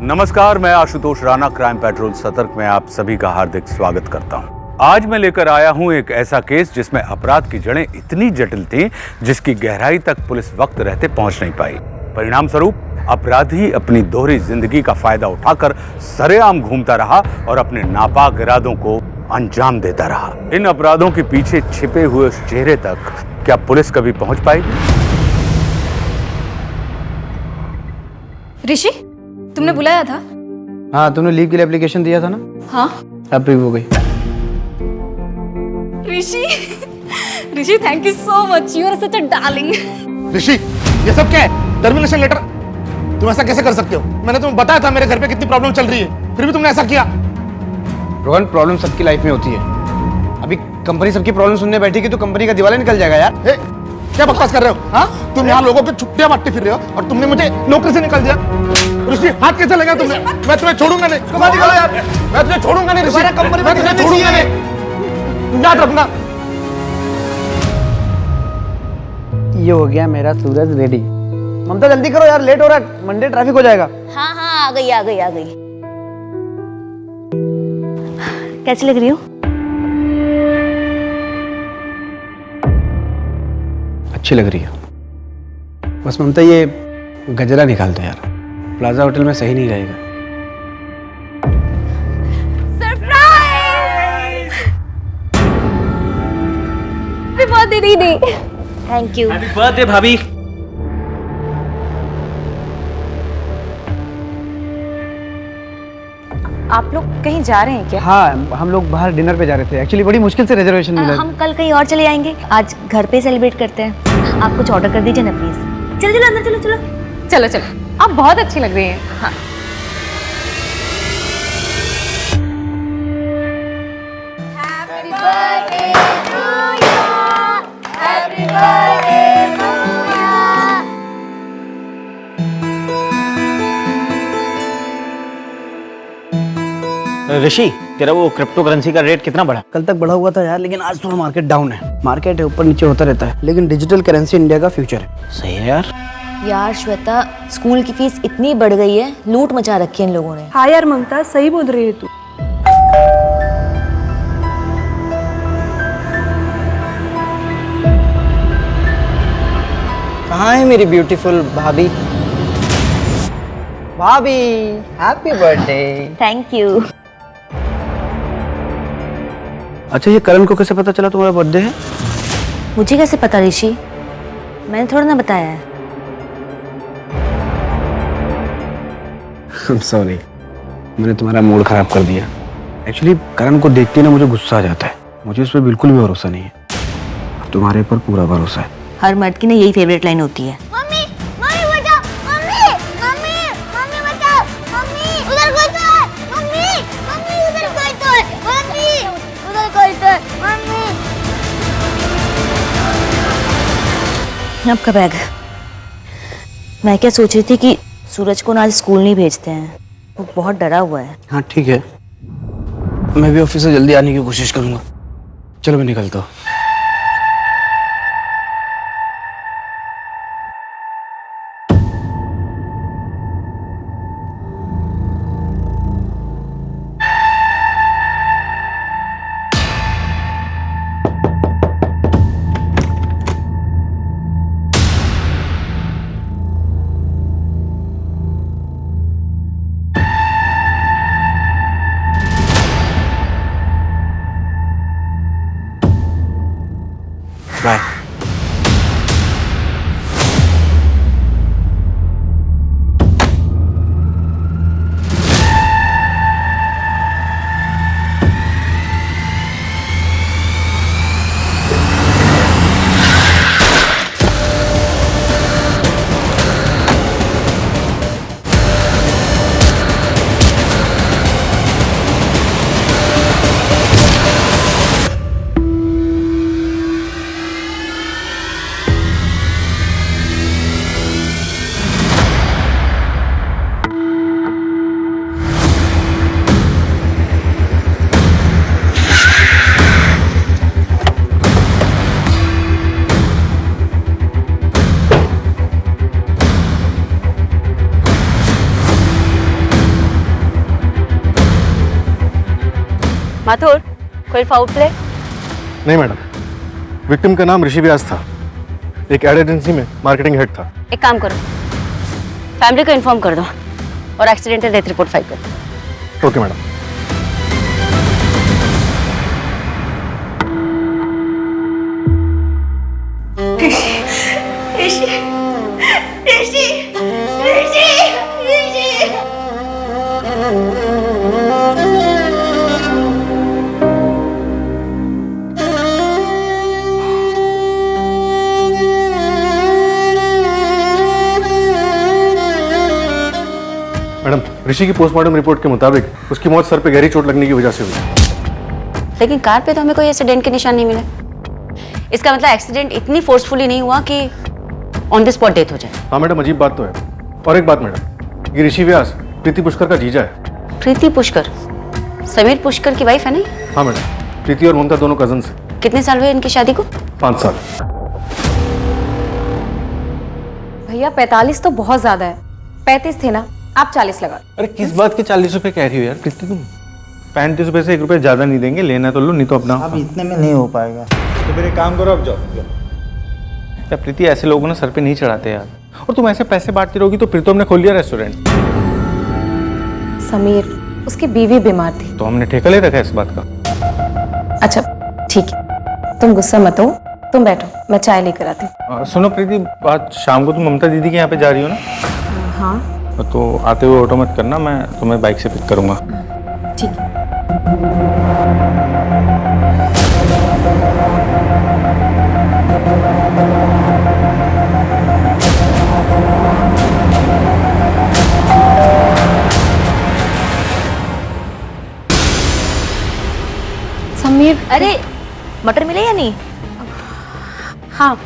नमस्कार, मैं Ashutosh Rana crime petrol सतर्क में आप सभी का हार्दिक स्वागत करता हूं। आज मैं लेकर आया हूं एक ऐसा केस जिसमें अपराध की जड़ें इतनी जटिल थीं जिसकी गहराई तक पुलिस वक्त रहते पहुंच नहीं पाई। परिणाम स्वरूप अपराधी अपनी दोहरी जिंदगी का फायदा उठाकर सरेआम घूमता रहा और अपने नापाक इरादों को अंजाम देता रहा। इन अपराधों के पीछे छिपे हुए उस चेहरे तक क्या पुलिस कभी पहुंच पाएगी? ऋषि, तुमने बुलाया था? हाँ, तुमने लीव के लिए एप्लीकेशन दिया था ना? हाँ। अप्रूव हो गई। Rishi thank you so much, you are such a darling. Rishi, ये सब क्या है? Termination letter? तुम ऐसा कैसे कर सकते हो? मैंने तुम्हें बताया था मेरे घर पे कितनी प्रॉब्लम चल रही है, फिर भी तुमने ऐसा किया। रोहन, प्रॉब्लम सबकी लाइफ में होती है। अभी कंपनी सबकी प्रॉब्लम सुनने बैठेगी तो कंपनी का दिवाला निकल जाएगा यार। क्या बकवास कर रहे हो? हाँ, तुम यहाँ लोगों की छुट्टियां बांटते फिर रहे हो और तुमने मुझे नौकरी से निकाल दिया। ऋषि, हाथ कैसे लगा तुमने? मैं तुम्हें छोड़ूंगा नहीं। यार, मैं तुम्हें छोड़ूंगा नहीं ऋषि, मैं तुम्हें छोड़ूंगा नहीं। याद रखना। ये हो गया मेरा सूरज रेडी। ममता जल्दी करो यार, लेट हो रहा है, मंडे ट्रैफिक हो जाएगा। हाँ हाँ, आ गई। कैसी लग रही हो? अच्छी लग रही है। बस ममता ये गजरा निकाल दो यार, प्लाजा होटल में सही नहीं रहेगा। सरप्राइज! हैप्पी बर्थडे दीदी। Thank you. हैप्पी बर्थडे भाभी। आप लोग कहीं जा रहे हैं क्या? हाँ, हम लोग बाहर डिनर पे जा रहे थे। एक्चुअली बड़ी मुश्किल से रिजर्वेशन मिला। हम कल कहीं और चले आएंगे, आज घर पे सेलिब्रेट करते हैं। आप कुछ ऑर्डर कर दीजिए ना प्लीज। चलो अंदर चलो। आप बहुत अच्छी लग रही हैं। हाँ। ऋषि, तेरा वो क्रिप्टो करेंसी का रेट कितना बढ़ा? कल तक बढ़ा हुआ था यार, लेकिन आज थोड़ा मार्केट डाउन है। मार्केट है, ऊपर नीचे होता रहता है, लेकिन डिजिटल करेंसी इंडिया का फ्यूचर है। सही है यार। यार श्वेता, स्कूल की फीस इतनी बढ़ गई है, लूट मचा रखी है इन लोगों ने। हाँ यार ममता, सही बोल रही है तू। कहाँ है मेरी ब्यूटीफुल भाभी? भाभी, हैप्पी बर्थडे। Thank you. अच्छा, ये करण को कैसे पता चला तुम्हारा बर्थडे है? मुझे कैसे पता ऋषि? मैंने थोड़ा ना बताया है। सॉरी, मैंने तुम्हारा मूड खराब कर दिया। एक्चुअली करण को देखते ही ना मुझे गुस्सा आ जाता है। मुझे उस पर बिल्कुल भी भरोसा नहीं है। अब तुम्हारे पर पूरा भरोसा है। हर मर्द की ना यही फेवरेट लाइन होती है। मम्मी बचाओ, मम्मी बचाओ, मम्मी उधर कोई तो है, मम्मी उधर कोई तो है, उधर कोई तो है, मम्मी। आपका बैग। मैं क्या सोच रही थी कि सूरज को ना आज स्कूल नहीं भेजते हैं, वो बहुत डरा हुआ है। हाँ ठीक है, मैं भी ऑफिस से जल्दी आने की कोशिश करूंगा। चलो मैं निकलता हूँ। माथुर, कोई फाउल प्ले? नहीं मैडम, विक्टिम का नाम ऋषि व्यास था, एक एड एजेंसी में मार्केटिंग हेड था। एक काम करो, फैमिली को इन्फॉर्म कर दो और एक्सीडेंटल डेथ रिपोर्ट फाइल कर दो। Okay madam. मैडम, ऋषि की पोस्टमार्टम रिपोर्ट के मुताबिक उसकी मौत सर पे गहरी चोट लगने की वजह से हुई। लेकिन कार पे तो हमें कोई एक्सीडेंट के निशान नहीं मिले। इसका मतलब एक्सीडेंट इतनी फोर्सफुली नहीं हुआ कि ऑन द स्पॉट डेथ हो जाए। हाँ मैडम, अजीब बात तो है। और एक बात मैडम, ये ऋषि व्यास प्रीति पुष्कर का जीजा है। प्रीति पुष्कर समीर पुष्कर की वाइफ है नहीं? हाँ मैडम, प्रीति और ममता दोनों कजन है। कितने साल हुए इनकी शादी को? 5 साल। भैया 45 तो बहुत ज्यादा है, 35 थे ना, आप 40 लगा। अरे किस बात के 40 रुपए कह रही हो यार प्रीति तुम? 35 रुपए से 1 रुपए ज्यादा नहीं देंगे, लेना तो लो, नहीं तो अपना। अब इतने में नहीं हो पाएगा। तो फिर एक काम करो, अब जाओ। यार प्रीति, ऐसे लोगों ना सर पे नहीं चढ़ाते यार, और तुम ऐसे पैसे बांटती रहोगी तो फिर तो हमने खोल लिया रेस्टोरेंट। समीर, उसकी बीवी बीमार थी। तो हमने ठेका ले रखा है इस बात का। अच्छा ठीक है, तुम गुस्सा मत हो, तुम बैठो, मैं चाय लेकर आती हूँ। सुनो प्रीति, आज शाम को तुम ममता दीदी के यहाँ पे जा रही हो ना? हाँ तो आते हुए ऑटो मत करना, मैं तुम्हें बाइक से पिक करूंगा। ठीक है। समीर, अरे मटर मिले या नहीं? हाँ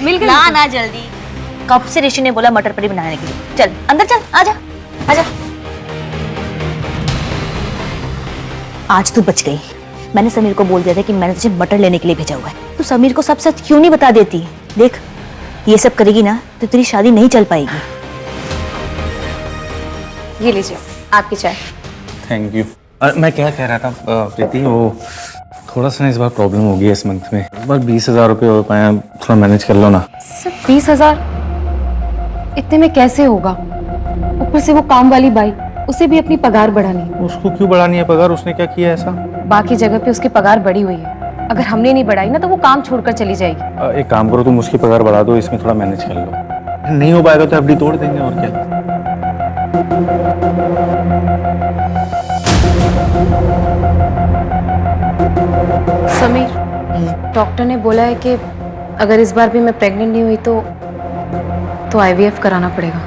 मिल गए। ना ना जल्दी, कब से ऋषि ने बोला मटर पनीर बनाने के लिए। चल अंदर चल, आजा आजा। आज तू बच गई। मैंने समीर को बोल दिया था कि मैंने तुझे मटर लेने के लिए भेजा हुआ है। तू समीर को सब सच क्यों नहीं बता देती? देख, ये सब करेगी ना तो तेरी शादी नहीं चल पाएगी। ये लीजिए आपकी चाय। Thank you. मैं क्या कह रहा था प्रीति, वो थोड़ा सा ना इस बार प्रॉब्लम हो गई है इस मंथ में। इस बार 20,000 रुपये हो पाए, थोड़ा मैनेज कर लो ना। सिर्फ 20,000? इतने में कैसे होगा? ऊपर से वो काम वाली बाई, उसे भी अपनी पगार बढ़ानी है। उसको क्यों बढ़ानी है पगार? उसने क्या किया ऐसा? बाकी जगह पे उसकी पगार बढ़ी हुई है, अगर हमने नहीं बढ़ाई ना तो वो काम छोड़कर चली जाएगी। एक काम करो, तुम उसकी पगार बढ़ा दो, इसमें थोड़ा मैनेज कर लो। नहीं हो पाएगा तो एफडी तोड़ देंगे, और क्या। समीर, डॉक्टर ने बोला है कि अगर इस बार भी मैं प्रेग्नेंट नहीं हुई तो आईवीएफ कराना पड़ेगा।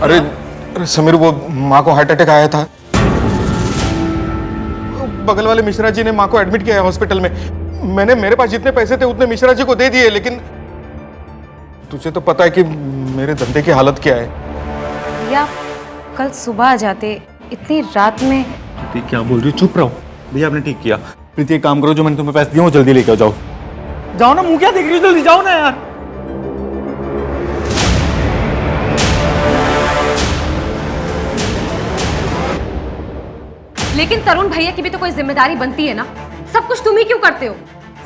अरे समीर, वो माँ को हार्ट अटैक आया था। बगल वाले मिश्रा जी ने माँ को एडमिट किया है हॉस्पिटल में। मैंने मेरे पास जितने पैसे थे उतने मिश्रा जी को दे दिए, लेकिन तुझे तो पता है कि मेरे धंधे की हालत क्या है। भैया कल सुबह आ जाते, इतनी रात में। प्रीति क्या बोल रही हो? चुप रहो भैया, आपने ठीक किया। प्रीति एक काम करो, जो मैंने तुम्हें पैसे दिए वो जल्दी लेके जाओ। जाओ ना, मुंह क्या देख रही हो? जल्दी जाओ ना यार। लेकिन तरुण भैया की भी तो कोई जिम्मेदारी बनती है ना, सब कुछ तुम ही क्यों करते हो?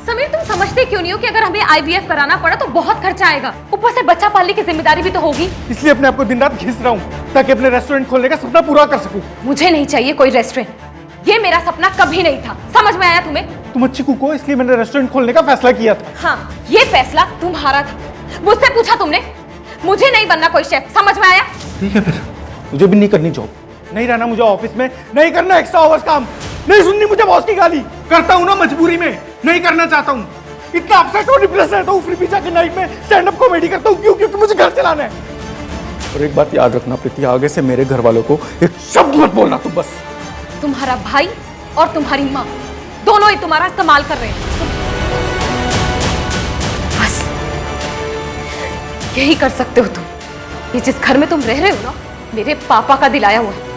समीर, तुम समझते क्यों नहीं हो कि अगर हमें आईवीएफ कराना पड़ा तो बहुत खर्चा आएगा, ऊपर से बच्चा पालने की जिम्मेदारी भी तो होगी। इसलिए अपने आप को दिन रात घिस रहा हूँ ताकि अपने रेस्टोरेंट खोलने का सपना पूरा कर सकूं। मुझे नहीं चाहिए कोई रेस्टोरेंट, ये मेरा सपना कभी नहीं था। समझ में आया तुम्हें? तुम अच्छी कुक हो, इसलिए मैंने रेस्टोरेंट खोलने का फैसला किया था। हाँ, ये फैसला तुम्हारा था, मुझसे पूछा तुमने? मुझे नहीं बनना कोई शेफ, समझ में आया? ठीक है, फिर मुझे भी नहीं करनी जॉब, नहीं रहना मुझे ऑफिस में, नहीं करना एक्स्ट्रा आवर्स काम, नहीं सुननी मुझे बॉस की गाली। करता हूँ ना मजबूरी में, नहीं करना चाहता हूँ। इतना अपसेट और डिप्रेस रहता हूँ, फ्री पिज्जा के नाइट में स्टैंड अप कॉमेडी करता हूँ। क्यों? क्योंकि मुझे घर चलाना है। और एक बात याद रखना प्रीति, आगे से मेरे घर वालों को एक शब्द मत बोलना तुम बस। तुम्हारा भाई और तुम्हारी माँ दोनों ही तुम्हारा इस्तेमाल कर रहे हैं। बस यही कर सकते हो तुम। ये जिस घर में तुम रह रहे हो ना, मेरे पापा का दिलाया हुआ है,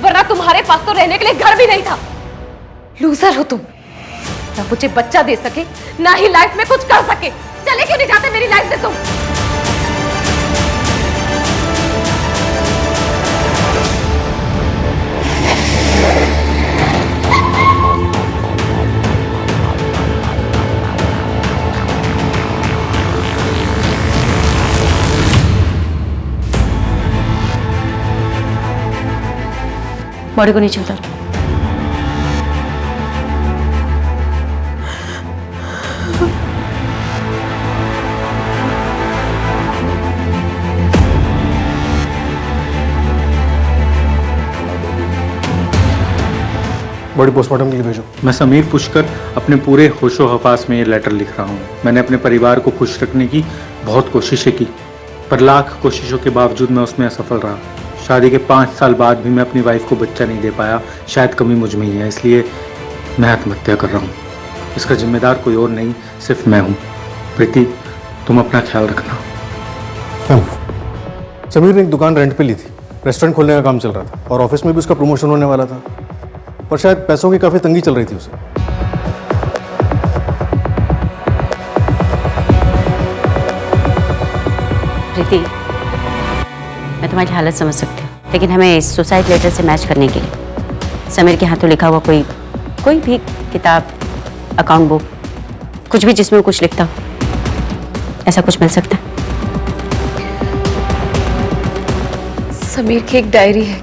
वरना तुम्हारे पास तो रहने के लिए घर भी नहीं था। लूजर हो तुम, ना मुझे बच्चा दे सके, ना ही लाइफ में कुछ कर सके। चले क्यों नहीं जाते मेरी लाइफ से तुम? बॉडी को नीचे उतार। बॉडी पोस्टमार्टम के लिए भेजो। मैं समीर पुष्कर अपने पूरे होशो हवास में ये लेटर लिख रहा हूँ। मैंने अपने परिवार को खुश रखने की बहुत कोशिशें की, पर लाख कोशिशों के बावजूद मैं उसमें असफल रहा। शादी के 5 साल बाद भी मैं अपनी वाइफ को बच्चा नहीं दे पाया। शायद कमी मुझ में ही है, इसलिए मैं आत्महत्या कर रहा हूँ। इसका जिम्मेदार कोई और नहीं, सिर्फ मैं हूँ। प्रीति, तुम अपना ख्याल रखना। समीर ने एक दुकान रेंट पे ली थी, रेस्टोरेंट खोलने का काम चल रहा था और ऑफिस में भी उसका प्रमोशन होने वाला था, पर शायद पैसों की काफ़ी तंगी चल रही थी उसे। प्रीति, मैं तुम्हारी हालत समझ सकती हूँ, लेकिन हमें इस सुसाइड लेटर से मैच करने के लिए समीर के हाथों लिखा हुआ कोई भी किताब, अकाउंट बुक, कुछ भी जिसमें कुछ लिखता हो, ऐसा कुछ मिल सकता है? समीर की एक डायरी है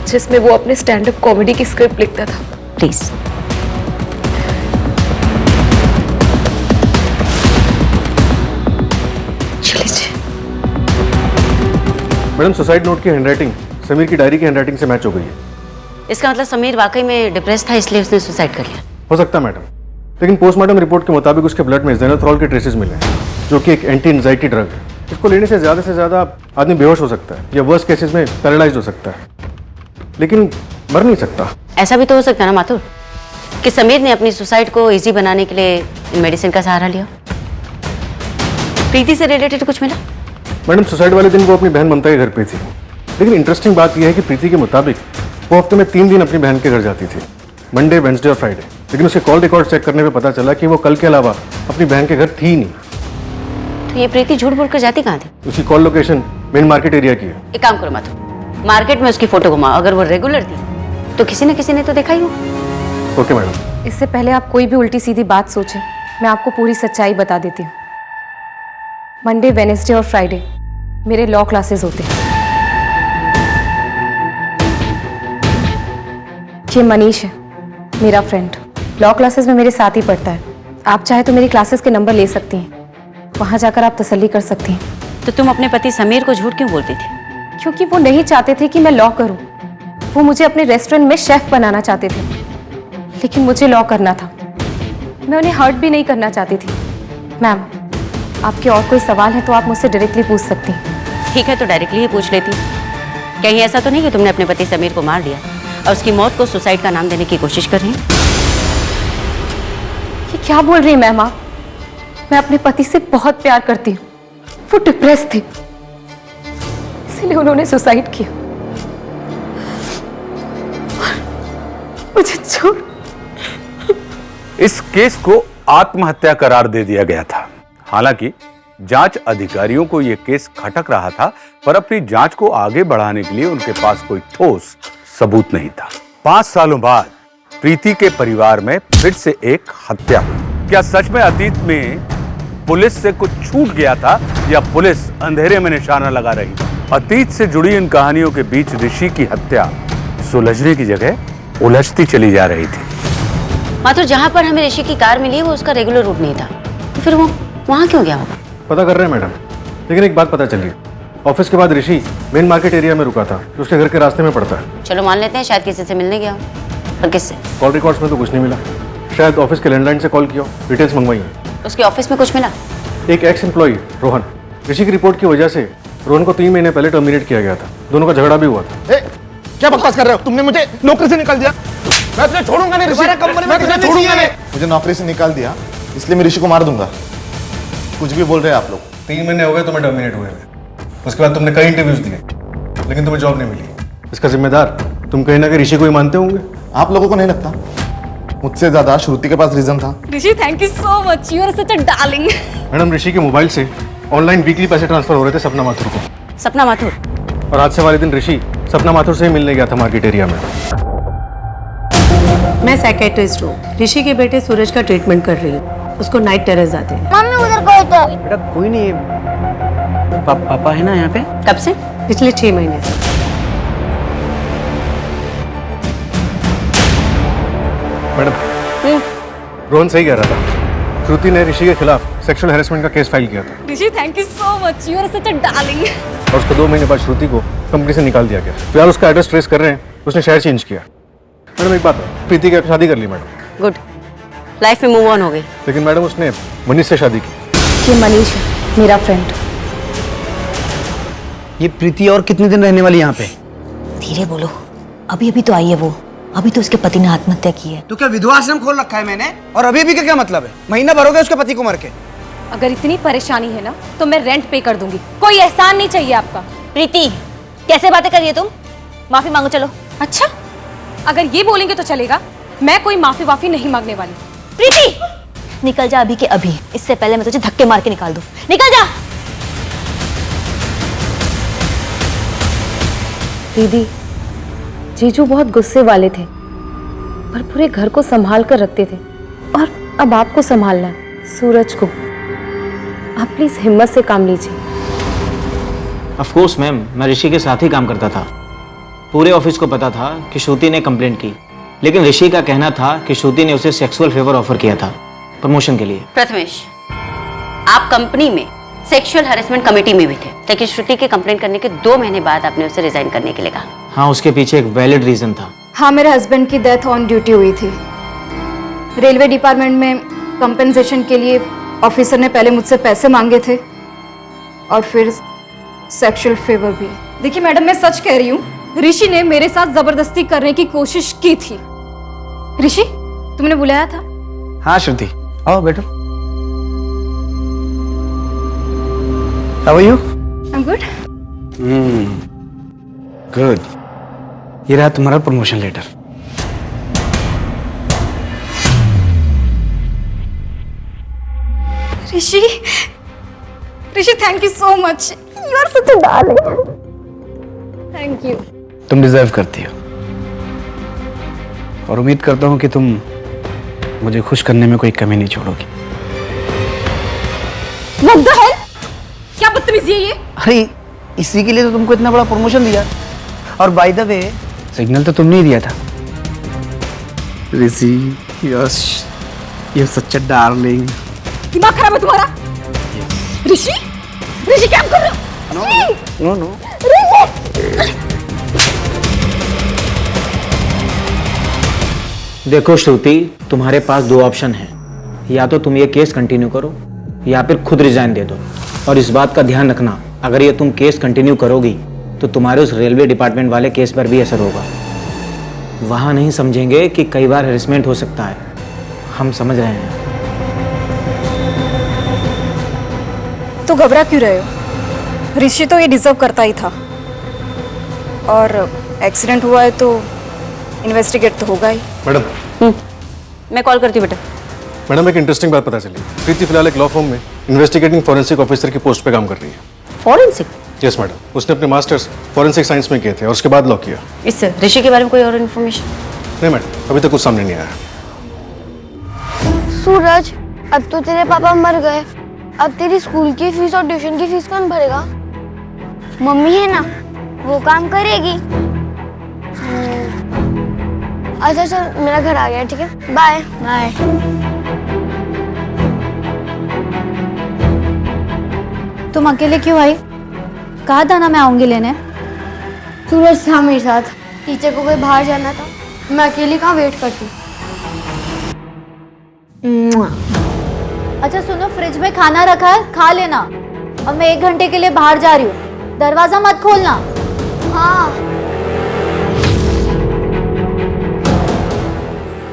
जिसमें वो अपने स्टैंड अप कॉमेडी की स्क्रिप्ट लिखता था। प्लीज। मैडम, सुसाइड नोट की हैंडराइटिंग समीर की डायरी की हैंडराइटिंग से मैच हो गई है। इसका मतलब समीर वाकई में डिप्रेस था, इसलिए उसने सुसाइड कर लिया। हो सकता है मैडम, लेकिन पोस्टमार्टम रिपोर्ट के मुताबिक उसके ब्लड में ज़ेनाथ्रोल के ट्रेसेस मिले हैं, जो कि एक एंटी एंजाइटी ड्रग है। इसको लेने से ज़्यादा आदमी बेहोश हो सकता है या वर्स्ट केसेस में पैरालाइज हो सकता है, लेकिन मर नहीं सकता। ऐसा भी तो हो सकता है ना माथुर, कि समीर ने अपनी सुसाइड को इजी बनाने के लिए इन मेडिसिन का सहारा लिया। प्रीति से रिलेटेड कुछ मिला? मैडम, सुसाइड वाले दिन वो अपनी बहन ममता के घर पे थी, लेकिन इंटरेस्टिंग बात यह है कि प्रीति के मुताबिक वो हफ्ते में 3 दिन अपनी बहन के घर जाती थी, मंडे, वेंसडे और फ्राइडे। लेकिन उसके कॉल रिकॉर्ड चेक करने पे पता चला कि वो कल के अलावा अपनी बहन के घर थी ही नहीं। तो ये प्रीति झूठ बोलकर जाती कहाँ थी? उसकी call location main market area की है। एक काम करो माथुर, मार्केट में उसकी फोटो घुमाओ। अगर वो रेगुलर थी तो किसी ने तो देखा ही हो। Okay madam. इससे पहले आप कोई भी उल्टी सीधी बात सोचें, मैं आपको पूरी सच्चाई बता देती हूँ। मंडे, वेडनेसडे और फ्राइडे मेरे लॉ क्लासेस होते हैं। ये मनीष है, मेरा फ्रेंड, लॉ क्लासेस में मेरे साथ ही पढ़ता है। आप चाहे तो मेरी क्लासेस के नंबर ले सकती हैं, वहां जाकर आप तसल्ली कर सकती हैं। तो तुम अपने पति समीर को झूठ क्यों बोलती थी? क्योंकि वो नहीं चाहते थे कि मैं लॉ करूं। वो मुझे अपने रेस्टोरेंट में शेफ बनाना चाहते थे, लेकिन मुझे लॉ करना था। मैं उन्हें हर्ट भी नहीं करना चाहती थी। मैम, आपके और कोई सवाल है तो आप मुझसे डायरेक्टली पूछ सकती हैं। ठीक है, तो डायरेक्टली ही पूछ लेती हूँ। कहीं ऐसा तो नहीं कि तुमने अपने पति समीर को मार दिया और उसकी मौत को सुसाइड का नाम देने की कोशिश कर रही हैं? ये क्या बोल रही हैं मैम आप? मैं अपने पति से बहुत प्यार करती हूँ। वो डिप्रेस थे, इसलिए उन्होंने सुसाइड किया। मुझे छोड़। इस केस को आत्महत्या करार दे दिया गया था। हालांकि जांच अधिकारियों को यह केस खटक रहा था, पर अपनी जांच को आगे बढ़ाने के लिए उनके पास कोई ठोस सबूत नहीं था। 5 सालों बाद प्रीति के परिवार में फिर से एक हत्या हुई। क्या सच में अतीत में पुलिस से कुछ छूट गया था या पुलिस अंधेरे में निशाना लगा रही थी? अतीत से जुड़ी इन कहानियों के बीच ऋषि की हत्या सुलझने की जगह उलझती चली जा रही थी। माथुर, जहाँ पर हमें ऋषि की कार मिली है वो उसका रेगुलर रूट नहीं था, तो फिर वो वहाँ क्यों गया होगा? पता कर रहे हैं मैडम, लेकिन एक बात पता चली, ऑफिस के बाद ऋषि मेन मार्केट एरिया में रुका था, जो उसके घर के रास्ते में पड़ता है। चलो मान लेते हैं शायद किसी से मिलने गया हो, पर किससे? कॉल रिकॉर्ड्स में तो कुछ नहीं मिला। शायद ऑफिस के लैंडलाइन से कॉल किया, डिटेल्स मंगवाई है। उसके ऑफिस में कुछ मिला? एक एक्स एम्प्लॉई रोहन, ऋषि की रिपोर्ट की वजह से रोहन को 3 महीने पहले टर्मिनेट किया गया था। दोनों का झगड़ा भी हुआ था। क्या बकवास कर रहे हो? तुमने मुझे नौकरी से निकाल दिया। मैं तुझे छोड़ूंगा नहीं ऋषि, मैं तुझे छोड़ूंगा नहीं। मुझे नौकरी से निकाल दिया, इसलिए मैं ऋषि को मार दूंगा। कुछ भी बोल रहे हैं आप लोग। 3 महीने हो गए तुम्हें टर्मिनेट हुए। उसके बाद तुमने कई इंटरव्यूज दिए, लेकिन तुम्हें जॉब नहीं मिली। इसका जिम्मेदार तुम कहीं ना कहीं ऋषि को ही मानते होंगे। आप लोगों को नहीं लगता? मुझसे ज्यादा श्रुति के पास रीजन था। Rishi thank you so much, you are such a darling. Madam Rishi के मोबाइल से ऑनलाइन वीकली पैसे ट्रांसफर हो रहे थे सपना माथुर को, सपना माथुर। और हादसे वाले दिन ऋषि सपना माथुर से ही मिलने गया था मार्केट एरिया में। मैं साइकेट्रिस्ट हूँ, ऋषि के बेटे सूरज का ट्रीटमेंट कर रही हूँ, उसको नाइट टेरर्स आते हैं। मम्मी उधर कोई तो। बेटा कोई नहीं, पापा है ना यहाँ पे। कब से? पिछले 6 महीने से। मैडम रोहन सही कह रहा था, श्रुति ने ऋषि के खिलाफ सेक्सुअल हैरेसमेंट का केस फाइल किया था Rishi thank you so much, you are such a darling. और उसको 2 महीने बाद श्रुति को कंपनी से निकाल दिया गया। फिलहाल उसका एड्रेस ट्रेस कर रहे हैं, उसने शहर चेंज किया। मैडम एक बात है, प्रीति की शादी कर ली मैडम। गुड, लाइफ में मूव ऑन हो गई। लेकिन मैडम उसने मनीष से शादी की। ये मनीष है मेरा फ्रेंड। ये प्रीति और कितने दिन रहने वाली यहाँ पे? धीरे बोलो, अभी अभी तो आई है वो, अभी तो उसके पति ने आत्महत्या की है। तो क्या विधवा आश्रम खोल रखा है मैंने? और अभी भी का क्या मतलब है? महीना भर हो गया उसके पति को मर के। अगर इतनी परेशानी है ना तो मैं रेंट पे कर दूंगी, कोई एहसान नहीं चाहिए आपका। प्रीति कैसे बातें कर रही है तुम? माफी मांगो चलो। अच्छा, अगर ये बोलेंगे तो चलेगा, मैं कोई माफी वाफी नहीं मांगने वाली। प्रीति निकल जा अभी के अभी, इससे पहले मैं तुझे धक्के मार के निकाल दूं। निकल जा। दीदी, जीजू बहुत गुस्से वाले थे पर पूरे घर को संभाल कर रखते थे, और अब आपको संभालना है, सूरज को। आप प्लीज हिम्मत से काम लीजिए। ऑफ कोर्स मैम, मैं ऋषि के साथ ही काम करता था। पूरे ऑफिस को पता था कि श्रुति ने कंप्लेंट की, लेकिन ऋषि का कहना था कि श्रुति ने उसे सेक्सुअल फेवर ऑफर किया था प्रमोशन के लिए। प्रथमेश, आप कंपनी में सेक्सुअल हैरेसमेंट कमेटी में भी थे, लेकिन श्रुति के कंप्लेंट करने के 2 महीने बाद आपने उसे रिजाइन करने के लिए कहा। हाँ, उसके पीछे एक वैलिड रीजन था। हाँ, मेरे हस्बैंड की डेथ ऑन ड्यूटी हुई थी। रेलवे डिपार्टमेंट में कंपनसेशन के लिए ऑफिसर ने पहले मुझसे पैसे मांगे थे और फिर सेक्सुअल फेवर भी। देखिए मैडम, मैं सच कह रही हूँ, ऋषि ने मेरे साथ जबरदस्ती करने की कोशिश की थी। ऋषि, तुमने बुलाया था? हाँ श्रुति, आओ बैठो। How are you? I'm good. Good. ये रहा तुम्हारा promotion letter. Rishi, thank you so much, you are such a darling. Thank you. तुम डिजर्व करती हो, और उम्मीद करता हूँ कि तुम मुझे खुश करने में कोई कमी नहीं छोड़ोगी। What the hell? क्या बदतमीजी है ये? अरे इसी के लिए तो तुमको इतना बड़ा प्रमोशन दिया। और बाय द वे, सिग्नल तो तुमने ही दिया था। Rishi, yes, you such a darling. दिमाग खराब है तुम्हारा? ऋषि, क्या कर रहे हो? नो। देखो श्रुति, तुम्हारे पास 2 ऑप्शन हैं, या तो तुम ये केस कंटिन्यू करो या फिर खुद रिजाइन दे दो। और इस बात का ध्यान रखना, अगर ये तुम केस कंटिन्यू करोगी तो तुम्हारे उस रेलवे डिपार्टमेंट वाले केस पर भी असर होगा। वहां नहीं समझेंगे कि कई बार हेरेसमेंट हो सकता है, हम समझ रहे हैं। तो घबरा क्यों रहे हो? ऋषि तो ये डिजर्व करता ही था, और एक्सीडेंट हुआ है तो इन्वेस्टिगेट तो होगा ही। मैडम, मैं कॉल करती हूँ बेटा। मैडम एक इंटरेस्टिंग बात पता चली। प्रीति फिलहाल एक लॉ फर्म में इन्वेस्टिगेटिंग फॉरेंसिक ऑफिसर की पोस्ट पे काम कर रही है। फॉरेंसिक? यस मैडम, उसने अपने मास्टर्स फॉरेंसिक साइंस में किए थे और उसके बाद लॉ किया। इस ऋषि के बारे में कोई और इन्फॉर्मेशन? नहीं मैडम, अभी तक कुछ सामने नहीं आया। सूरज, अब तो तेरे पापा मर गए, अब तेरी स्कूल की फीस और ट्यूशन की फीस कौन भरेगा? मम्मी है ना, वो काम करेगी। अच्छा चल, मेरा घर आ गया, ठीक है, बाय बाय। तुम अकेले क्यों आई? कहा था ना मैं आऊंगी लेने। सूरज था मेरे साथ, टीचर को कहीं बाहर जाना था, मैं अकेली कहाँ वेट करती। अच्छा सुनो, फ्रिज में खाना रखा है, खा लेना। अब मैं 1 घंटे के लिए बाहर जा रही हूँ, दरवाजा मत खोलना। हाँ।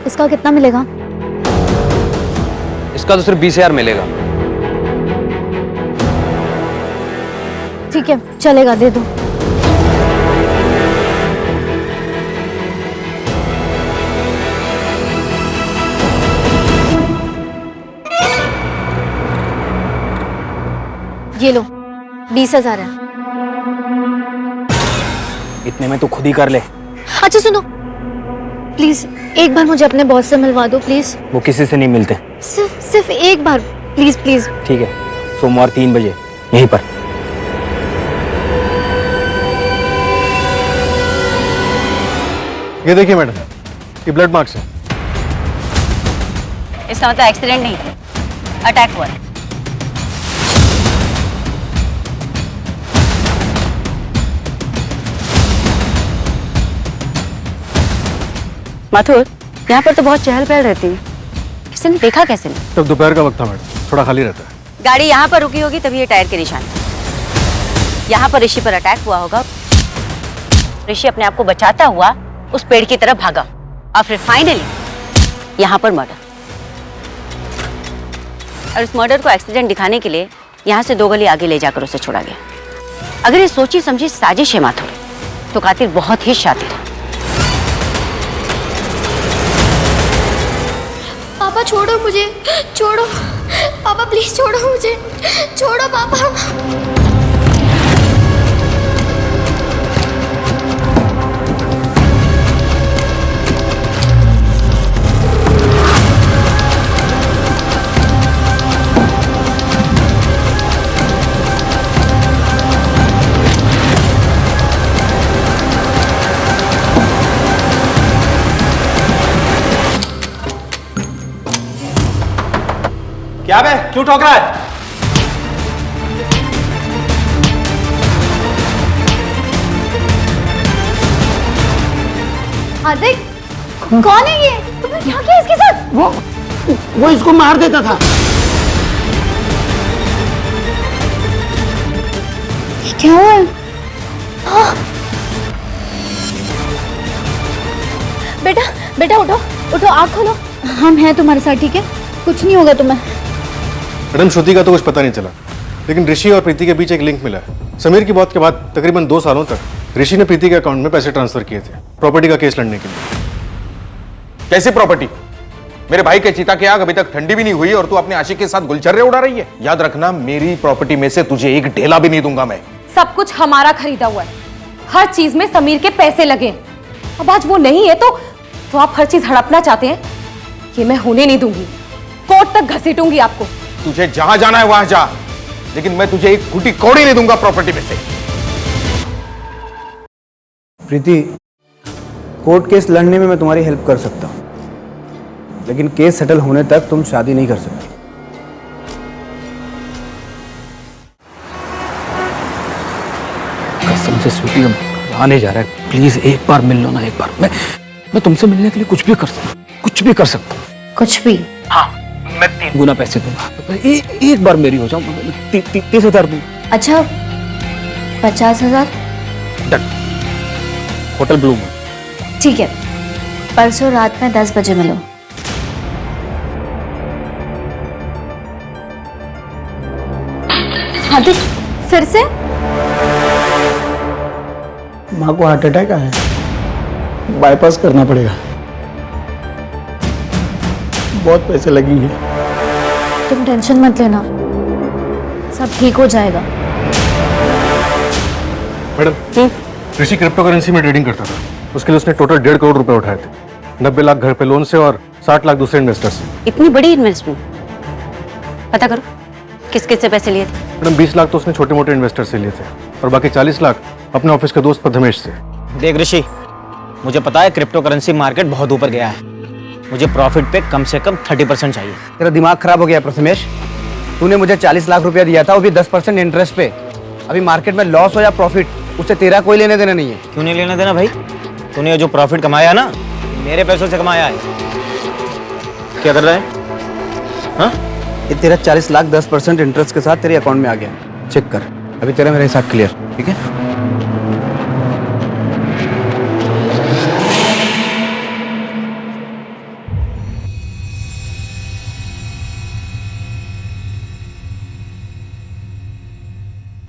इसका कितना मिलेगा? इसका तो सिर्फ 20,000 मिलेगा। ठीक है, चलेगा, दे दो। ये लो 20,000 है। इतने में तो खुद ही कर ले। अच्छा सुनो, प्लीज एक बार मुझे अपने बॉस से मिलवा दो प्लीज। वो किसी से नहीं मिलते। सिर्फ एक बार प्लीज प्लीज। ठीक है, सोमवार 3 बजे यहीं पर। ये देखिए मैडम, ये ब्लड मार्क्स है। इसका मतलब एक्सीडेंट नहीं, अटैक हुआ है। माथुर, यहाँ पर तो बहुत चहल पहल रहती है, किसी ने देखा कैसे नहीं? तब दोपहर का वक्त था मैडम, थोड़ा खाली रहता है। गाड़ी यहाँ पर रुकी होगी तभी ये टायर के निशान। यहाँ पर ऋषि पर अटैक हुआ होगा, ऋषि अपने आप को बचाता हुआ उस पेड़ की तरफ भागा और फिर फाइनली यहाँ पर मर्डर। और उस मर्डर को एक्सीडेंट दिखाने के लिए यहाँ से 2 गली आगे ले जाकर उसे छोड़ा गया। अगर ये सोची समझी साजिश है माथुर, तो कातिल बहुत ही शातिर है। पापा छोड़ो मुझे, छोड़ो पापा, प्लीज छोड़ो मुझे, छोड़ो पापा। क्या बे, क्यों ठोक रहा है? हार्दिक, कौन है ये? तुमने क्या किया इसके साथ? वो इसको मार देता था। क्या हुआ? बेटा बेटा उठो उठो, आँख खोलो। हम हैं तुम्हारे साथ, ठीक है? कुछ नहीं होगा तुम्हें। मैडम श्रुति का तो कुछ पता नहीं चला, लेकिन ऋषि और प्रीति के बीच एक लिंक मिला है। समीर की मौत के बाद तकरीबन 2 सालों तक ऋषि ने प्रीति के अकाउंट में पैसे ट्रांसफर किए थे प्रॉपर्टी का केस लड़ने के लिए। कैसी प्रॉपर्टी? मेरे भाई के चिता की आग अभी तक ठंडी भी नहीं हुई और तू अपने आशिक के साथ गुलछर्रे उड़ा रही है। याद रखना, मेरी प्रॉपर्टी में से तुझे एक ढेला भी नहीं दूंगा मैं। सब कुछ हमारा खरीदा हुआ है, हर चीज में समीर के पैसे लगे। अब आज वो नहीं है तो आप हर चीज हड़पना चाहते हैं? ये मैं होने नहीं दूंगी, कोर्ट तक घसीटूंगी आपको। तुझे जहां जाना है वहां जा, लेकिन मैं तुझे एक फूटी कौड़ी नहीं दूंगा प्रॉपर्टी में से। प्रीति, कोर्ट केस लड़ने में मैं तुम्हारी हेल्प कर सकता हूँ, लेकिन केस सेटल होने तक तुम शादी नहीं कर सकती। कसम से स्वीटी, आने जा रहा है, प्लीज एक बार मिल लो ना। एक बार मैं तुमसे मिलने के लिए कुछ भी कर सकता हूँ, कुछ भी कर सकता हूँ। कुछ भी? हाँ, मैं 3 गुना पैसे दूंगा। एक बार मेरी हो जाओ, 30,000 दूँ। अच्छा 50,000? डन। होटल ब्लू में। ठीक है, परसों रात में 10 बजे मिलो। हार्दिक, फिर से? माँ को हार्ट अटैक आया है, बाईपास करना पड़ेगा, बहुत पैसे लगेंगे। तुम टेंशन मत लेना, सब ठीक हो जाएगा। मैडम, ऋषि क्रिप्टो करेंसी में ट्रेडिंग करता था। उसके लिए उसने टोटल 1.5 करोड़ रुपए उठाए थे। 90 लाख घर पे लोन से और 60 लाख दूसरे इन्वेस्टर से। इतनी बड़ी इन्वेस्टमेंट? पता करो किस किस से पैसे लिए थे। मैडम 20 लाख तो उसने छोटे मोटे इन्वेस्टर से लिए थे और बाकी 40 लाख अपने ऑफिस के दोस्त प्रथमेश से। देख ऋषि, मुझे पता है क्रिप्टो करेंसी मार्केट बहुत ऊपर गया है, मुझे प्रॉफिट पे कम से कम 30% चाहिए। तेरा दिमाग खराब हो गया प्रथमेश। तूने मुझे 40 लाख रुपया दिया था, वो भी 10% इंटरेस्ट पे। अभी मार्केट में लॉस हो या प्रॉफिट, उससे तेरा कोई लेने देना नहीं है। क्यों नहीं लेना देना भाई? तूने जो प्रॉफिट कमाया ना, मेरे पैसों से कमाया है। क्या कर रहा है? हाँ, ये तेरा 40 लाख 10% इंटरेस्ट के साथ तेरे अकाउंट में आ गया। चेक कर, अभी तेरा मेरे हिसाब क्लियर, ठीक है?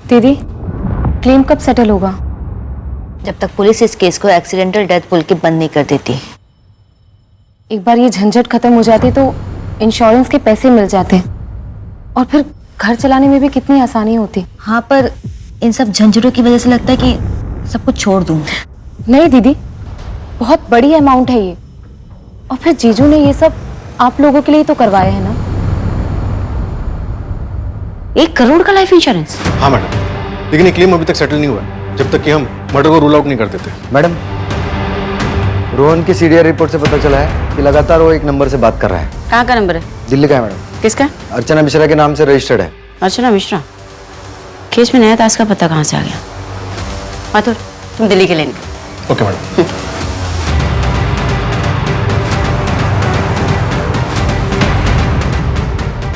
दीदी, क्लेम कब सेटल होगा? जब तक पुलिस इस केस को एक्सीडेंटल डेथ बोल के बंद नहीं कर देती। एक बार ये झंझट खत्म हो जाती तो इंश्योरेंस के पैसे मिल जाते और फिर घर चलाने में भी कितनी आसानी होती। हाँ, पर इन सब झंझटों की वजह से लगता है कि सब कुछ छोड़ दूं। नहीं दीदी, बहुत बड़ी अमाउंट है ये, और फिर जीजू ने ये सब आप लोगों के लिए तो करवाया है ना। 1 करोड़ का लाइफ इंश्योरेंस? हाँ मैडम, लेकिन ये क्लेम अभी तक सेटल नहीं हुआ है, जब तक कि हम मर्डर को रूल आउट नहीं कर देते। मैडम, रोहन की सीडीआर रिपोर्ट से पता चला है कि लगातार वो एक नंबर से बात कर रहा है। कहाँ का नंबर है? दिल्ली का है मैडम। किसका? अर्चना मिश्रा के नाम से रजिस्टर्ड है। अर्चना मिश्रा? केस में नया ताश का पता कहाँ से आ गया? माथुर, तुम दिल्ली के लिए निकलो। Okay madam.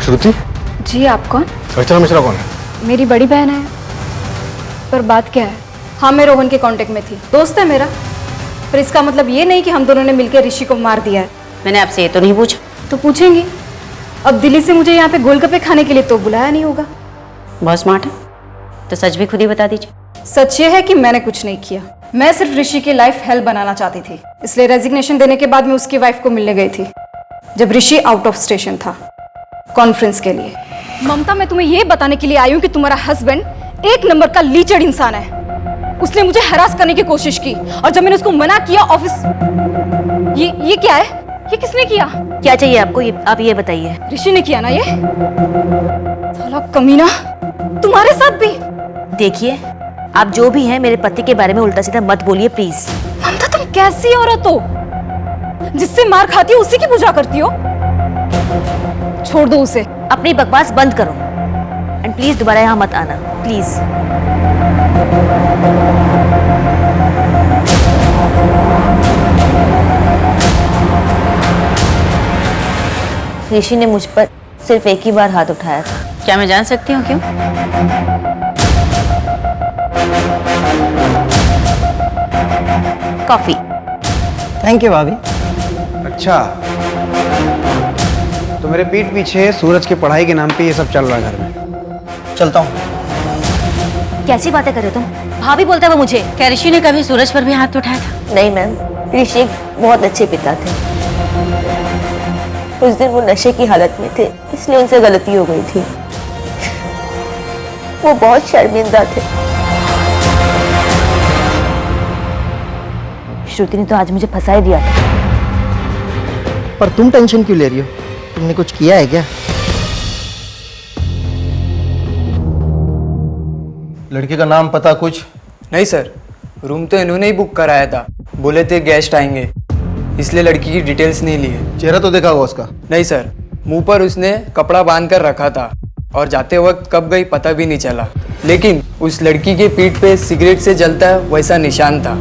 श्रुति? जी, आप कौन? अर्चना मिश्रा कौन है? मेरी बड़ी बहन है। पर बात क्या है? हाँ, मैं रोहन के कांटेक्ट में थी, दोस्त है मेरा। पर इसका मतलब ये नहीं कि हम दोनों ने मिलकर ऋषि को मार दिया है। मैंने आपसे ये तो नहीं पूछा। तो पूछेंगी। अब दिल्ली से मुझे यहाँ पे गोलगप्पे खाने के लिए तो बुलाया नहीं होगा। बहुत स्मार्ट है, तो सच भी खुद ही बता दीजिए। सच ये है कि मैंने कुछ नहीं किया। मैं सिर्फ ऋषि की लाइफ हेल बनाना चाहती थी, इसलिए रेजिग्नेशन देने के बाद मैं उसकी वाइफ को मिलने गई थी, जब ऋषि आउट ऑफ स्टेशन था कॉन्फ्रेंस के लिए। ममता, मैं तुम्हें ये बताने के लिए आई हूँ कि तुम्हारा हस्बैंड एक नंबर का लीचड़ इंसान है। उसने मुझे हरास करने की कोशिश की, और जब मैंने उसको मना किया ऑफिस। ये क्या है? ये किसने किया? क्या चाहिए आपको? आप ये बताइए। ऋषि ने किया ना ये? साला कमीना, तुम्हारे साथ भी? देखिए, आप जो भी हैं, मेरे पति के बारे में उल्टा सीधा मत बोलिए प्लीज। ममता, तुम कैसी औरत हो? जिससे मार खाती हो उसी की पूजा करती हो। छोड़ दो उसे। अपनी बकवास बंद करो, एंड प्लीज दोबारा यहाँ मत आना, प्लीज। ऋषि ने मुझ पर सिर्फ एक ही बार हाथ उठाया था। क्या मैं जान सकती हूँ क्यों? कॉफी। थैंक यू भाभी। अच्छा, तो मेरे पीठ पीछे सूरज की पढ़ाई के नाम पे ये सब चल रहा है घर में। चलता हूँ। कैसी बातें कर रहे हो तुम? भाभी बोलता है वो मुझे। क्या ऋषि ने कभी सूरज पर भी हाथ उठाया था? नहीं मैम, ऋषि एक बहुत अच्छे पिता थे। उस दिन वो नशे की हालत में थे, इसलिए उनसे गलती हो गई थी। वो बहुत शर्मिंदा थे। श्रुति ने तो आज मुझे फंसा ही दिया था। पर तुम टेंशन क्यों ले रही हो? तुमने कुछ किया है क्या? लड़के का नाम पता कुछ? नहीं सर, रूम तो इन्होंने ही बुक कराया था। बोले थे गेस्ट आएंगे, इसलिए लड़की की डिटेल्स नहीं लिए। चेहरा तो देखा होगा उसका? नहीं सर, मुंह पर उसने कपड़ा बांध कर रखा था, और जाते वक्त कब गई पता भी नहीं चला। लेकिन उस लड़की के पीठ पे सिगरेट से जलता है वैसा निशान था।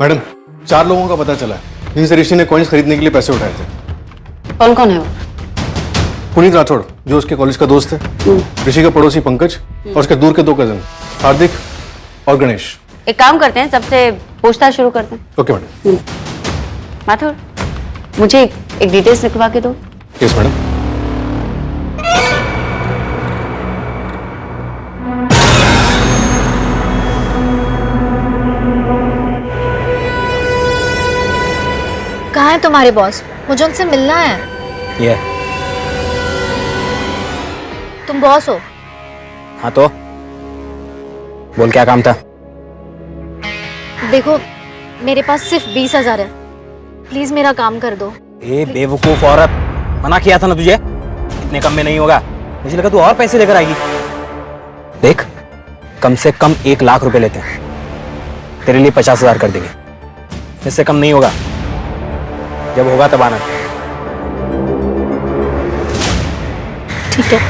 मैडम, 4 लोगों का पता चला है जिनसे ऋषि ने कॉइन्स खरीदने के लिए पैसे उठाए थे। कौन कौन है वो? पुनीत राठौड़, जो उसके कॉलेज का दोस्त है, ऋषि का पड़ोसी पंकज, और उसके दूर के 2 कजन हार्दिक और गणेश। एक काम करते हैं, सबसे पूछताछ शुरू करते हैं। Okay madam. माथुर, मुझे एक डिटेल्स लिखवा के दो। Yes madam. कहाँ है तुम्हारे बॉस? मुझे उनसे मिलना है। ये तुम बॉस हो? हाँ, तो बोल क्या काम था? देखो, मेरे पास सिर्फ 20,000 है, प्लीज मेरा काम कर दो। ए बेवकूफ औरत, मना किया था ना तुझे, इतने कम में नहीं होगा। मुझे लगा तू और पैसे लेकर आएगी। देख, कम से कम 1 लाख रुपए लेते हैं, तेरे लिए 50,000 कर देंगे, इससे कम नहीं होगा। जब होगा तब आना। ठीक है।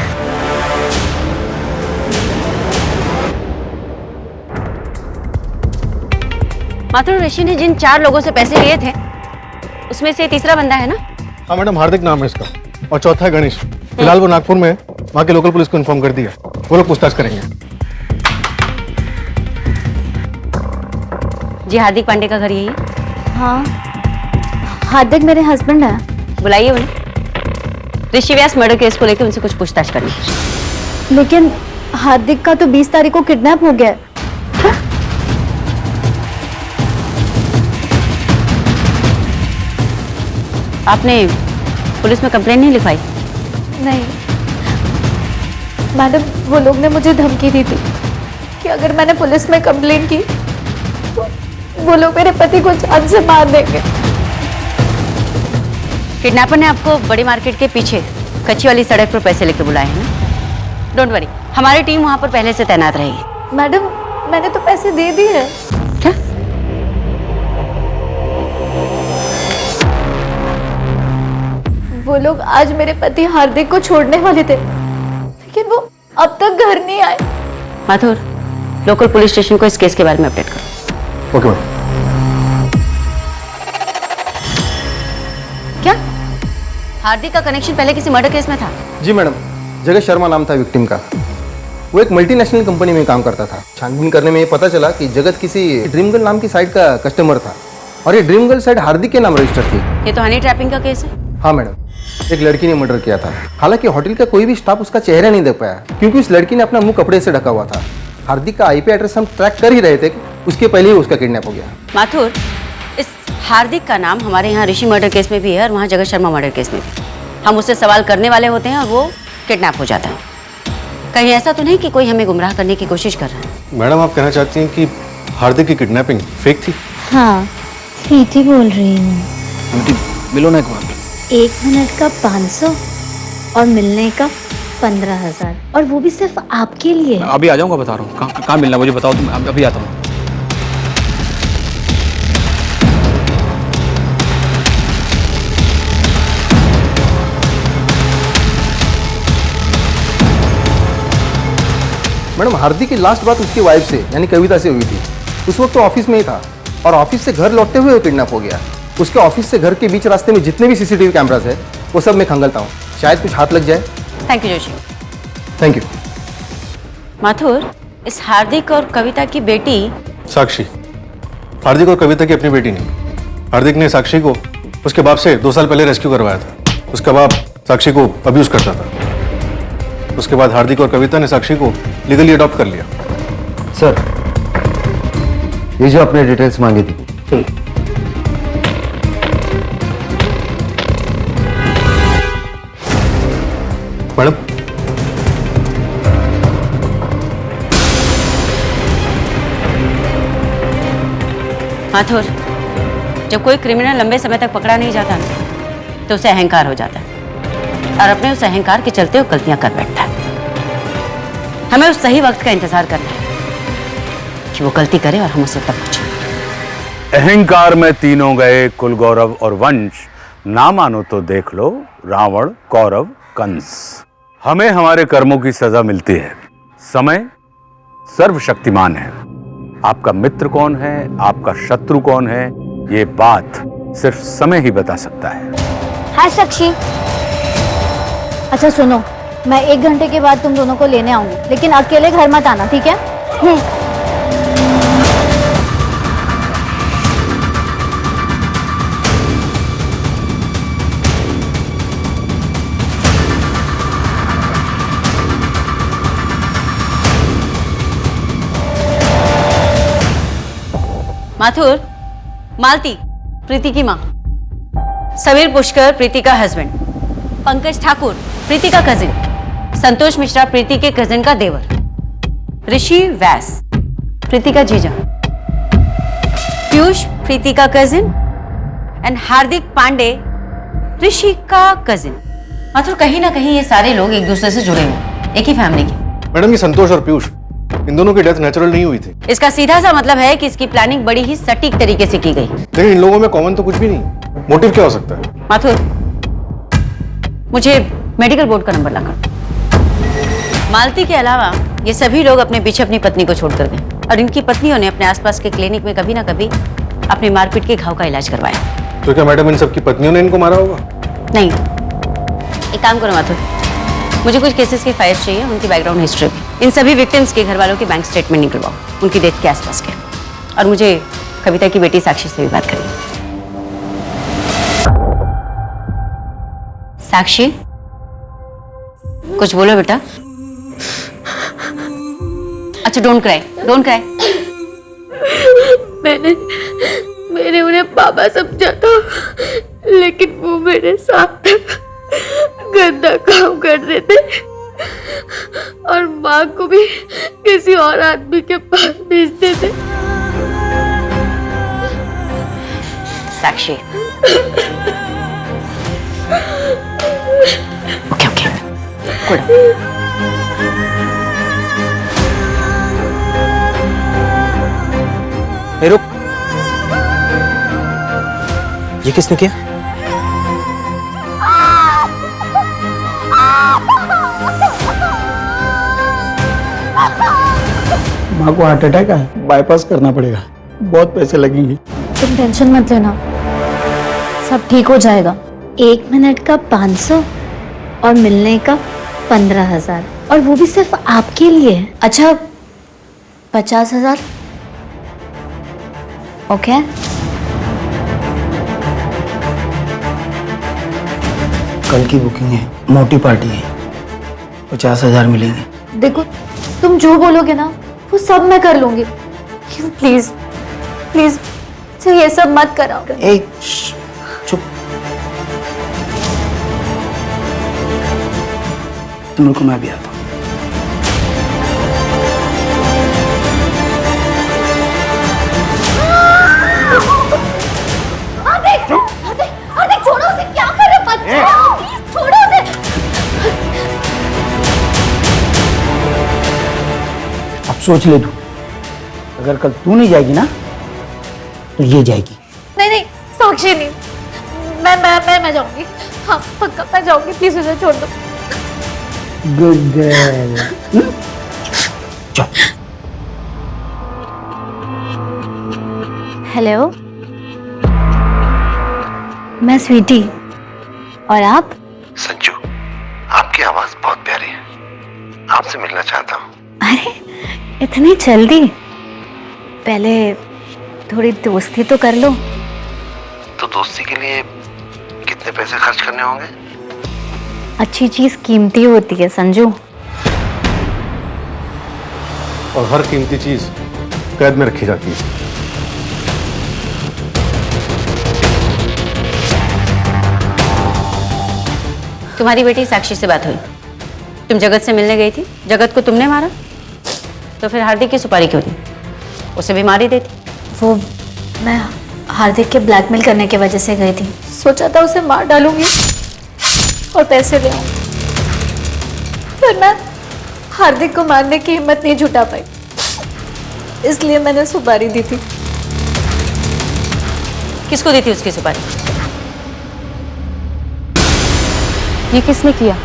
माथुर, ऋषि ने जिन 4 लोगों से पैसे लिए थे, उसमें से तीसरा बंदा है ना? हाँ मैडम, हार्दिक नाम है इसका, और चौथा है गणेश। फिलहाल वो नागपुर में है, वहाँ के लोकल पुलिस को इन्फॉर्म कर दिया, वो लोग पूछताछ करेंगे। जी, हार्दिक पांडे का घर यही है? हाँ, हार्दिक मेरे हस्बैंड है। बुलाइए उन्हें। ऋषि व्यास मर्डर केस को लेकर उनसे कुछ पूछताछ करनी है। लेकिन हार्दिक का तो 20 तारीख को किडनैप हो गया। आपने पुलिस में कंप्लेन नहीं लिखवाई? नहीं मैडम, वो लोग ने मुझे धमकी दी थी कि अगर मैंने पुलिस में कंप्लेन की तो वो लोग मेरे पति को जान से मार देंगे। किडनैपर ने आपको बड़ी मार्केट के पीछे कच्ची वाली सड़क पर पैसे लेके बुलाए हैं ना? डोंट वरी, हमारी टीम वहां पर पहले से तैनात रहेगी। मैडम, मैंने तो पैसे दे दिए। क्या? वो लोग आज मेरे पति हार्दिक को छोड़ने वाले थे, लेकिन वो अब तक घर नहीं आए। माथुर, लोकल पुलिस स्टेशन को इस केस के बारे में अपडेट करो। Okay madam. क्या हार्दिक का कनेक्शन पहले किसी मर्डर केस में था? जी मैडम, जगत शर्मा नाम था विक्टिम का। वो एक मल्टीनेशनल कंपनी में काम करता था। छानबीन करने में ये पता चला कि जगत किसी ड्रीम गर्ल नाम की साइट का कस्टमर था और ये ड्रीम गर्ल साइट हार्दिक के नाम रजिस्टर थी। ये तो हनी ट्रैपिंग का केस है। हाँ मैडम, एक लड़की ने मर्डर किया था। हालांकि होटल का कोई भी स्टाफ उसका चेहरा नहीं देख पाया क्योंकि उस लड़की ने अपना मुंह कपड़े से ढका हुआ था। हार्दिक का आईपी एड्रेस हम ट्रैक कर ही रहे थे, उसके पहले ही उसका किडनैप हो गया। माथुर, इस हार्दिक का नाम हमारे यहाँ ऋषि मर्डर केस में भी है और वहाँ जगत शर्मा मर्डर केस में भी। हम उससे सवाल करने वाले होते हैं और वो किडनैप हो जाता है। कहीं ऐसा तो नहीं कि कोई हमें गुमराह करने की कोशिश कर रहा है? मैडम, आप कहना चाहती हैं कि हार्दिक की किडनैपिंग फेक थी? हाँ, प्रीति बोल रही हूँ। मिलो ना एक बार। 1 मिनट का 500 और मिलने का 15,000, और वो भी सिर्फ आपके लिए। अभी आ जाऊंगा, बता रहा हूँ। कहाँ मिलना मुझे बताओ तुम, अभी आता हूँ। मैडम, हार्दिक की लास्ट बात उसकी वाइफ से यानी कविता से हुई थी। उस वक्त तो ऑफिस में ही था और ऑफिस से घर लौटते हुए वो किडनैप हो गया। उसके ऑफिस से घर के बीच रास्ते में जितने भी सीसीटीवी कैमरास है वो सब मैं खंगलता हूँ, शायद कुछ हाथ लग जाए। Thank you Joshi. Thank you. Mathur, इस हार्दिक और कविता की बेटी साक्षी। हार्दिक और कविता की अपनी बेटी नहीं। हार्दिक ने साक्षी को उसके बाप से 2 साल पहले रेस्क्यू करवाया था। उसका बाप साक्षी को अब्यूज करता था। उसके बाद हार्दिक और कविता ने साक्षी को लीगली अडॉप्ट कर लिया। सर, ये जो आपने डिटेल्स मांगी थी, मैडम, माथुर, जब कोई क्रिमिनल लंबे समय तक पकड़ा नहीं जाता ना, तो उसे अहंकार हो जाता है और अपने उस अहंकार के चलते वो गलतियां कर बैठता है। हमें उस सही वक्त का इंतजार करना है कि वो गलती करे और हम उसे तक पहुंचे। अहंकार में तीनों गए, कुल गौरव और वंश। ना मानो तो देख लो रावण, कौरव, कंस। हमें हमारे कर्मों की सजा मिलती है। समय सर्वशक्तिमान है। आपका मित्र कौन है, आपका शत्रु कौन है, ये बात सिर्फ समय ही बता सकता है। हाँ साक्षी। अच्छा सुनो, मैं 1 घंटे के बाद तुम दोनों को लेने आऊंगी, लेकिन अकेले घर मत आना, ठीक है? माथुर, मालती, प्रीति की माँ, समीर पुष्कर, प्रीति का हस्बैंड, पंकज ठाकुर, प्रीति का कजिन, संतोष मिश्रा, प्रीति के कजिन का देवर, ऋषि व्यास, प्रीति का जीजा, पीयूष, प्रीति का कजिन, एंड हार्दिक पांडे, ऋषि का कजिन। माथुर, कहीं ना कहीं ये सारे लोग एक दूसरे से जुड़े हुए, एक ही फैमिली के। मैडम, ये संतोष और पीयूष, इन दोनों की डेथ नेचुरल नहीं हुई थी। इसका सीधा सा मतलब है कि इसकी प्लानिंग बड़ी ही सटीक तरीके से की गई। लेकिन इन लोगों में कॉमन तो कुछ भी नहीं। मोटिव क्या हो सकता है? माथुर, मुझे मेडिकल बोर्ड का नंबर लाकर। मालती के अलावा ये सभी लोग अपने पीछे अपनी पत्नी को छोड़कर गए और इनकी पत्नियों ने अपने आसपास के क्लिनिक में कभी ना कभी अपनी मारपीट के घाव का इलाज करवाया। तो क्या मैडम इन सबकी पत्नियों ने इनको मारा होगा? नहीं, एक काम करो माथुर, मुझे कुछ केसेस की फाइल्स चाहिए, उनकी बैकग्राउंड हिस्ट्री भी। इन सभी विक्टिम्स के घर वालों के बैंक स्टेटमेंट निकलवाओ, उनकी डेथ के आसपास के, और मुझे कविता की बेटी साक्षी से भी बात करनी। साक्षी, कुछ बोलो बेटा। अच्छा, डोंट क्राई, डोंट क्राई। मैंने उन्हें पापा समझा था, लेकिन वो मेरे साथ गंदा काम कर देते और माँ को भी किसी और आदमी के पास भेजते थे। साक्षी, ओके ओके, ए रुक, ये किसने किया? माँ को हार्ट अटैक है, बाईपास करना पड़ेगा, बहुत पैसे लगेंगे। तुम टेंशन मत लेना, सब ठीक हो जाएगा। 1 मिनट का 500 और मिलने का 15,000, और वो भी सिर्फ आपके लिए। अच्छा 50,000 ओके। कल की बुकिंग है, मोटी पार्टी है, 50,000 मिलेंगे। देखो तुम जो बोलोगे ना वो सब मैं कर लूंगी, प्लीज प्लीज ये सब मत कराओ। चुप, तुम रुको, मैं भी आता हूँ। छोड़ो उसे, क्या कर रहे बच्चे? छोड़ो उसे। अब सोच ले तू, अगर कल तू नहीं जाएगी ना तो ये जाएगी। नहीं नहीं साक्षी नहीं, मैं जाऊंगी। हाँ पक्का मैं जाऊंगी, प्लीज उसे छोड़ दो। Good girl. हेलो, मैं स्वीटी, और आप? संजू, आपकी आवाज बहुत प्यारी है, आपसे मिलना चाहता हूँ। अरे इतनी जल्दी? पहले थोड़ी दोस्ती तो कर लो। तो दोस्ती के लिए कितने पैसे खर्च करने होंगे? अच्छी चीज कीमती होती है संजू। और हर कीमती चीज कैद में रखी जाती है। तुम्हारी बेटी साक्षी से बात हुई? तुम जगत से मिलने गई थी, जगत को तुमने मारा, तो फिर हार्दिक की सुपारी क्यों दी? उसे भी मारी देती। वो मैं हार्दिक के ब्लैकमेल करने की वजह से गई थी, सोचा था उसे मार डालूंगी और पैसे ले आऊंगी, पर मैं हार्दिक को मारने की हिम्मत नहीं जुटा पाई, इसलिए मैंने सुपारी दी थी। किसको दी थी उसकी सुपारी? ये किसने किया?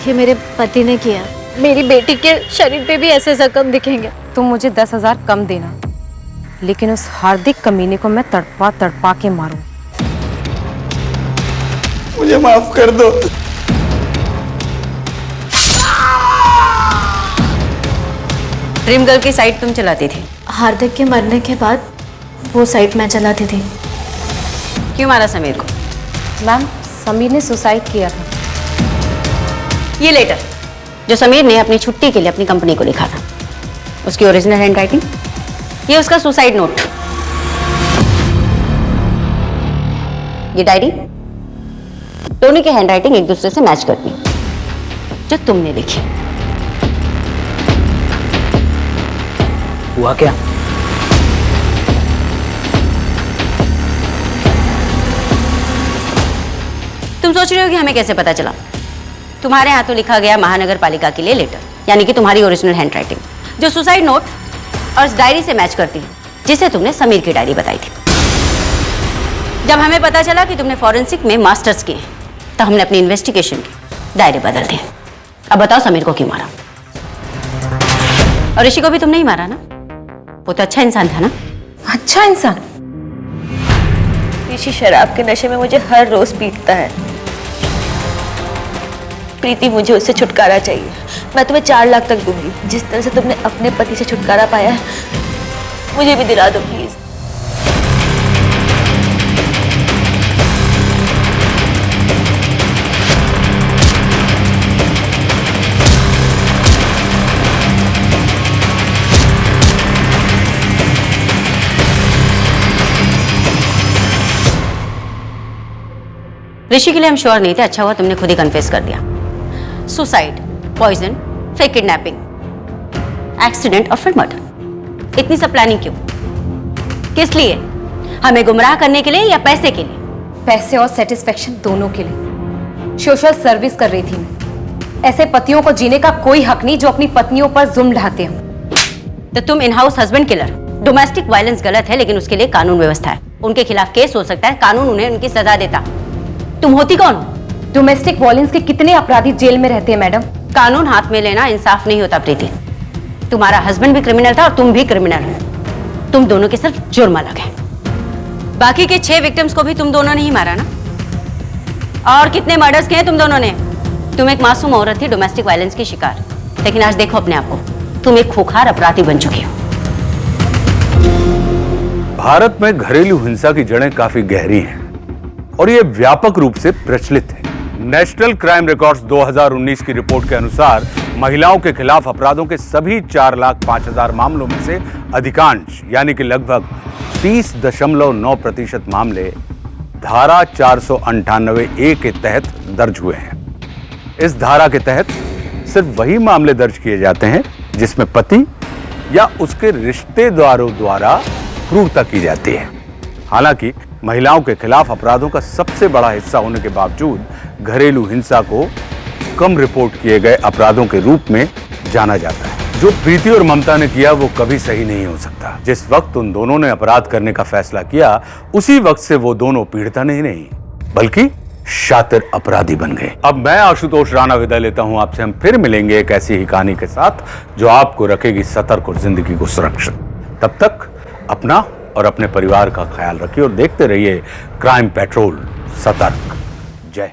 ये मेरे पति ने किया। मेरी बेटी के शरीर पे भी ऐसे जख्म दिखेंगे। तुम मुझे 10,000 कम देना, लेकिन उस हार्दिक कमीने को मैं तड़पा तड़पा के मारूं। मुझे माफ कर दो। ड्रीम गर्ल की साइट तुम चलाती थी? हार्दिक के मरने के बाद वो साइट मैं चलाती थी। क्यों मारा समीर को? मैम, समीर ने सुसाइड किया था। ये लेटर जो समीर ने अपनी छुट्टी के लिए अपनी कंपनी को लिखा था, उसकी ओरिजिनल हैंडराइटिंग, ये उसका सुसाइड नोट, ये डायरी, दोनों की हैंडराइटिंग एक दूसरे से मैच करती जो तुमने लिखी। हुआ क्या? तुम सोच रहे हो कि हमें कैसे पता चला? तुम्हारे हाथों लिखा गया महानगर पालिका के लिए लेटर, यानी कि तुम्हारी ओरिजिनल हैंडराइटिंग, जो सुसाइड नोट और उस डायरी से मैच करती है जिसे तुमने समीर की डायरी बताई थी। जब हमें पता चला कि तुमने फॉरेंसिक में मास्टर्स किए, तो हमने अपनी इन्वेस्टिगेशन के दायरे बदल दिए। अब बताओ समीर को क्यों मारा? और ऋषि को भी तुमने ही मारा ना? वो तो अच्छा इंसान था ना? अच्छा इंसान? ऋषि शराब के नशे में मुझे हर रोज पीटता है। प्रीति, मुझे उससे छुटकारा चाहिए। मैं तुम्हें 4 लाख तक दूंगी। जिस तरह से तुमने अपने पति से छुटकारा पाया है, मुझे भी दिला दो प्लीज। ऋषि के लिए हम श्योर नहीं थे, अच्छा हुआ तुमने खुद ही कन्फेस कर दिया। Suicide, poison, fake kidnapping, accident और फिर मर्डर। इतनी सब प्लानिंग क्यों? किस लिए? हमें गुमराह करने के लिए या पैसे के लिए? पैसे और सेटिस्फेक्शन दोनों के लिए। सोशल सर्विस कर रही थी मैं। ऐसे पतियों को जीने का कोई हक नहीं जो अपनी पत्नियों पर जुल्म ढाते हो। तो तुम in house husband killer. Domestic violence गलत है, लेकिन उसके लिए कानून व्यवस्था है। उनके खिलाफ केस हो सकता है, कानून उन्हें उनकी सजा देता। तुम होती कौन हो? डोमेस्टिक वायलेंस के कितने अपराधी जेल में रहते हैं मैडम। कानून हाथ में लेना इंसाफ नहीं होता प्रीति। तुम्हारा हस्बैंड भी क्रिमिनल था और तुम भी क्रिमिनल हो। तुम दोनों के सिर्फ जुर्म अलग है। बाकी के 6 विक्टिम्स को भी तुम दोनों ने ही मारा ना? और कितने मर्डर्स किए तुम दोनों ने? तुम एक मासूम औरत थी, डोमेस्टिक वायलेंस की शिकार, लेकिन आज देखो अपने आप को, तुम एक खूंखार अपराधी बन चुकी हो। भारत में घरेलू हिंसा की जड़ें काफी गहरी हैं और ये व्यापक रूप से प्रचलित है। नेशनल क्राइम रिकॉर्ड्स 2019 की रिपोर्ट के अनुसार महिलाओं के खिलाफ अपराधों के सभी 4,05,000 मामलों में से अधिकांश यानी कि लगभग 30.9% मामले धारा 498A के तहत दर्ज हुए हैं। इस धारा के तहत सिर्फ वही मामले दर्ज किए जाते हैं जिसमें पति या उसके रिश्तेदारों द्वारा क्रूरता की जाती है। हालांकि महिलाओं के खिलाफ अपराधों का सबसे बड़ा हिस्सा होने के बावजूद घरेलू हिंसा को कम रिपोर्ट किए गए अपराधों के रूप में जाना जाता है। जो प्रीति और ममता ने किया वो कभी सही नहीं हो सकता। जिस वक्त उन दोनों ने अपराध करने का फैसला किया, उसी वक्त से वो दोनों पीड़िता नहीं बल्कि शातिर अपराधी बन गए। अब मैं आशुतोष राणा विदा लेता हूं आपसे। हम फिर मिलेंगे एक ऐसी ही कहानी के साथ जो आपको रखेगी सतर्क और जिंदगी को सुरक्षित। तब तक अपना और अपने परिवार का ख्याल रखिए और देखते रहिए क्राइम पेट्रोल। सतर्क। जय हिंद।